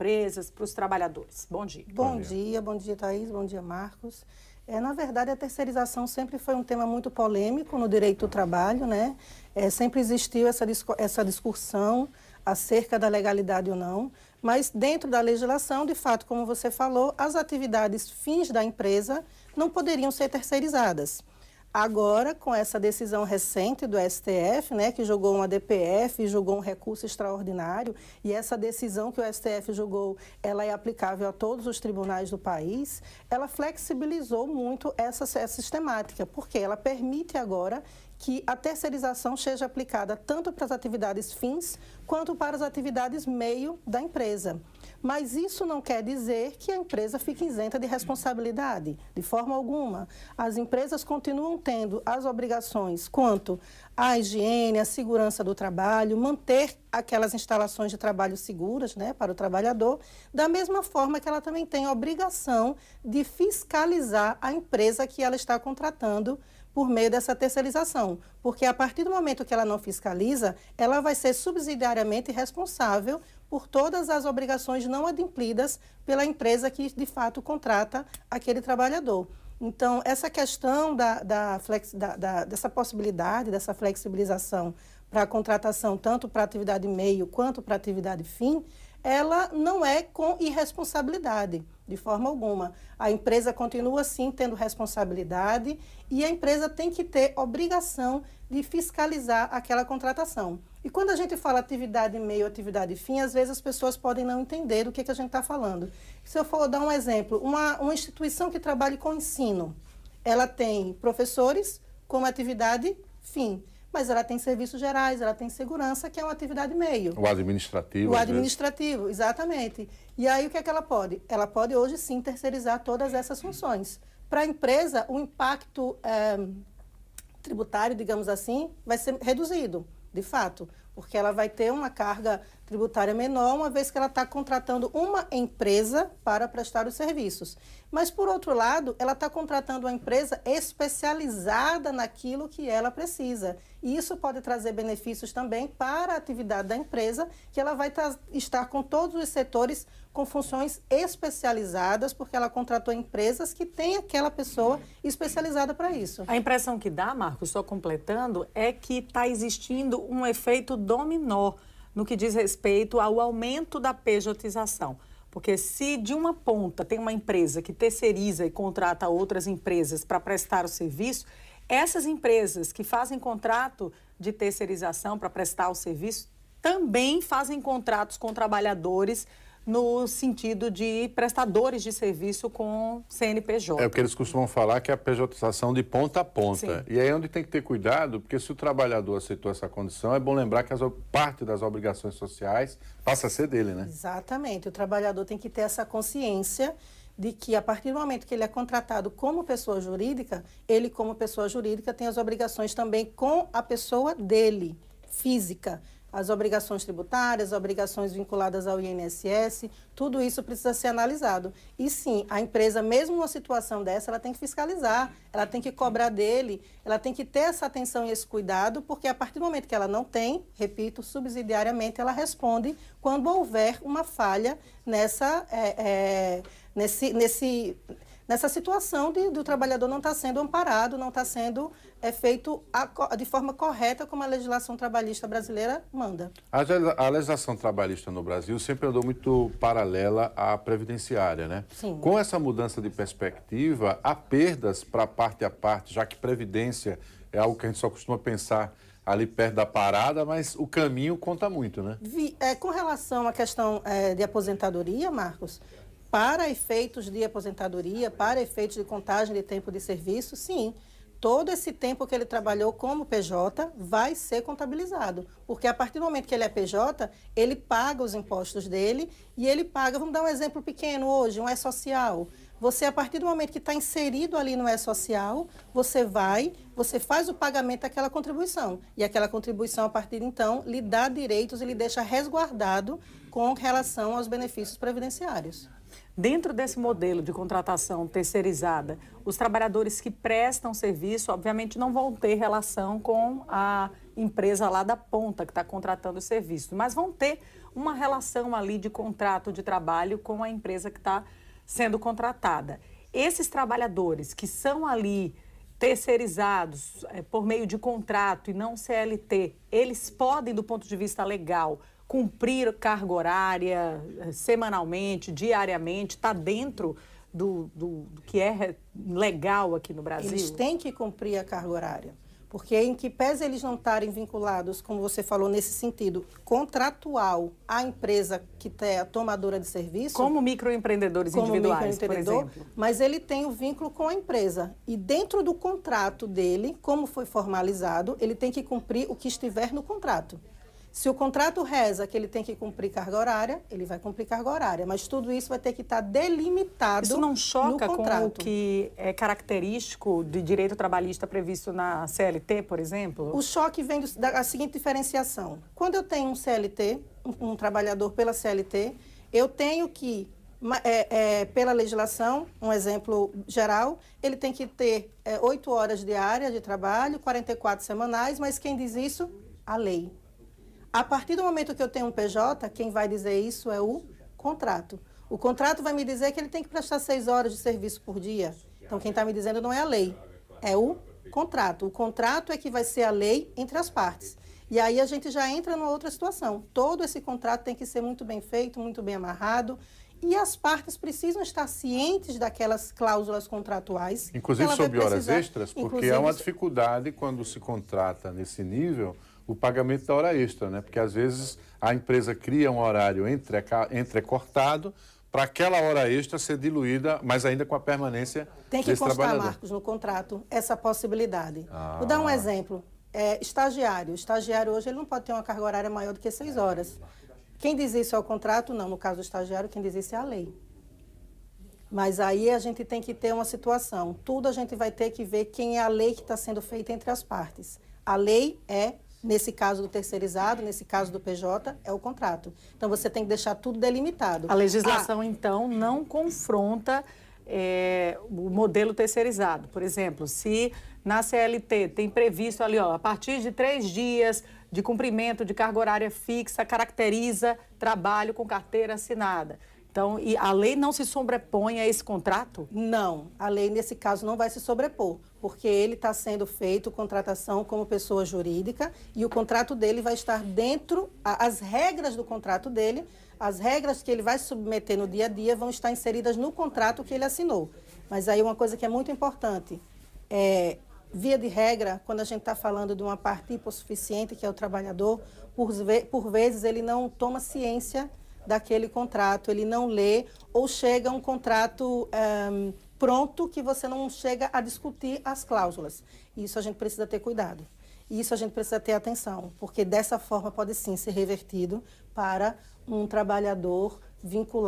empresas, para os trabalhadores? Bom dia. Bom dia, Thaís, bom dia, Marcos. Na verdade, a terceirização sempre foi um tema muito polêmico no direito do trabalho, né? Sempre existiu essa discussão acerca da legalidade ou não, mas dentro da legislação, de fato, como você falou, as atividades fins da empresa não poderiam ser terceirizadas. Agora, com essa decisão recente do STF, né, que julgou uma DPF, julgou um recurso extraordinário, e essa decisão que o STF julgou, ela é aplicável a todos os tribunais do país, ela flexibilizou muito essa sistemática, porque ela permite agora que a terceirização seja aplicada tanto para as atividades fins, quanto para as atividades meio da empresa. Mas isso não quer dizer que a empresa fique isenta de responsabilidade, de forma alguma. As empresas continuam tendo as obrigações quanto à higiene, à segurança do trabalho, manter aquelas instalações de trabalho seguras, né, para o trabalhador, da mesma forma que ela também tem a obrigação de fiscalizar a empresa que ela está contratando por meio dessa terceirização, porque a partir do momento que ela não fiscaliza, ela vai ser subsidiariamente responsável por todas as obrigações não adimplidas pela empresa que, de fato, contrata aquele trabalhador. Então, essa questão dessa possibilidade, dessa flexibilização para a contratação, tanto para a atividade meio quanto para a atividade fim, ela não é com irresponsabilidade, de forma alguma. A empresa continua, sim, tendo responsabilidade e a empresa tem que ter obrigação de fiscalizar aquela contratação. E quando a gente fala atividade meio, atividade fim, às vezes as pessoas podem não entender do que a gente está falando. Se eu for dar um exemplo, uma instituição que trabalhe com ensino, ela tem professores como atividade fim, mas ela tem serviços gerais, ela tem segurança, que é uma atividade meio. O administrativo. O administrativo, exatamente. E aí o que é que ela pode? Ela pode hoje sim terceirizar todas essas funções. Para a empresa, o impacto tributário, digamos assim, vai ser reduzido, de fato, porque ela vai ter uma carga tributária menor, uma vez que ela está contratando uma empresa para prestar os serviços. Mas, por outro lado, ela está contratando uma empresa especializada naquilo que ela precisa. E isso pode trazer benefícios também para a atividade da empresa, que ela vai estar com todos os setores com funções especializadas, porque ela contratou empresas que têm aquela pessoa especializada para isso. A impressão que dá, Marcos, só completando, é que está existindo um efeito dominó no que diz respeito ao aumento da pejotização. Porque se de uma ponta tem uma empresa que terceiriza e contrata outras empresas para prestar o serviço, essas empresas que fazem contrato de terceirização para prestar o serviço também fazem contratos com trabalhadores no sentido de prestadores de serviço com CNPJ. É o que eles costumam falar, que é a pejotização de ponta a ponta. Sim. E aí é onde tem que ter cuidado, porque se o trabalhador aceitou essa condição, é bom lembrar que parte das obrigações sociais passa a ser dele, né? Exatamente. O trabalhador tem que ter essa consciência de que, a partir do momento que ele é contratado como pessoa jurídica, ele, como pessoa jurídica, tem as obrigações também com a pessoa dele, física. As obrigações tributárias, as obrigações vinculadas ao INSS, tudo isso precisa ser analisado. E sim, a empresa, mesmo numa situação dessa, ela tem que fiscalizar, ela tem que cobrar dele, ela tem que ter essa atenção e esse cuidado, porque a partir do momento que ela não tem, repito, subsidiariamente, ela responde quando houver uma falha nessa situação do trabalhador não estar sendo amparado, não estar sendo feito de forma correta como a legislação trabalhista brasileira manda. A legislação trabalhista no Brasil sempre andou muito paralela à previdenciária, né? Sim. Com essa mudança de perspectiva, há perdas para parte a parte, já que previdência é algo que a gente só costuma pensar ali perto da parada, mas o caminho conta muito, né? Com relação à questão de aposentadoria, Marcos, para efeitos de aposentadoria, para efeitos de contagem de tempo de serviço, sim, todo esse tempo que ele trabalhou como PJ vai ser contabilizado, porque a partir do momento que ele é PJ, ele paga os impostos dele e ele paga, vamos dar um exemplo pequeno hoje, um E-Social. Você, a partir do momento que está inserido ali no E-Social, você faz o pagamento daquela contribuição. E aquela contribuição, a partir de então, lhe dá direitos e lhe deixa resguardado com relação aos benefícios previdenciários. Dentro desse modelo de contratação terceirizada, os trabalhadores que prestam serviço, obviamente, não vão ter relação com a empresa lá da ponta que está contratando o serviço, mas vão ter uma relação ali de contrato de trabalho com a empresa que está sendo contratada. Esses trabalhadores que são ali terceirizados por meio de contrato e não CLT, eles podem, do ponto de vista legal, cumprir carga horária semanalmente, diariamente, está dentro do que é legal aqui no Brasil? Eles têm que cumprir a carga horária, porque em que pese eles não estarem vinculados, como você falou, nesse sentido contratual à empresa que é a tomadora de serviço. Como microempreendedores individuais, por exemplo. Mas ele tem o vínculo com a empresa. E dentro do contrato dele, como foi formalizado, ele tem que cumprir o que estiver no contrato. Se o contrato reza que ele tem que cumprir carga horária, ele vai cumprir carga horária. Mas tudo isso vai ter que estar delimitado no contrato. Isso não choca com o que é característico de direito trabalhista previsto na CLT, por exemplo? O choque vem da seguinte diferenciação. Quando eu tenho um CLT, um trabalhador pela CLT, eu tenho que, pela legislação, um exemplo geral, ele tem que ter 8 horas diárias de trabalho, 44 semanais, mas quem diz isso? A lei. A partir do momento que eu tenho um PJ, quem vai dizer isso é o contrato. O contrato vai me dizer que ele tem que prestar 6 horas de serviço por dia. Então, quem está me dizendo não é a lei, é o contrato. O contrato é que vai ser a lei entre as partes. E aí a gente já entra numa outra situação. Todo esse contrato tem que ser muito bem feito, muito bem amarrado. E as partes precisam estar cientes daquelas cláusulas contratuais. Inclusive sobre horas extras, porque há uma dificuldade quando se contrata nesse nível o pagamento da hora extra, né? Porque às vezes a empresa cria um horário entrecortado para aquela hora extra ser diluída, mas ainda com a permanência desse trabalhador. Tem que constar, Marcos, no contrato essa possibilidade. Vou dar um exemplo. Estagiário. Estagiário hoje ele não pode ter uma carga horária maior do que 6 horas. Quem diz isso é o contrato? Não. No caso do estagiário, quem diz isso é a lei. Mas aí a gente tem que ter uma situação. Tudo a gente vai ter que ver quem é a lei que está sendo feita entre as partes. A lei é, nesse caso do terceirizado, nesse caso do PJ, é o contrato. Então, você tem que deixar tudo delimitado. A legislação, então, não confronta o modelo terceirizado. Por exemplo, se na CLT tem previsto ali, a partir de 3 dias de cumprimento de carga horária fixa, caracteriza trabalho com carteira assinada. Então, e a lei não se sobrepõe a esse contrato? Não, a lei nesse caso não vai se sobrepor, porque ele está sendo feito contratação como pessoa jurídica e o contrato dele vai estar dentro, as regras do contrato dele, as regras que ele vai submeter no dia a dia vão estar inseridas no contrato que ele assinou. Mas aí uma coisa que é muito importante, via de regra, quando a gente está falando de uma parte hipossuficiente, que é o trabalhador, por vezes ele não toma ciência daquele contrato, ele não lê, ou chega um contrato pronto que você não chega a discutir as cláusulas. Isso a gente precisa ter cuidado. Isso a gente precisa ter atenção, porque dessa forma pode sim ser revertido para um trabalhador vinculado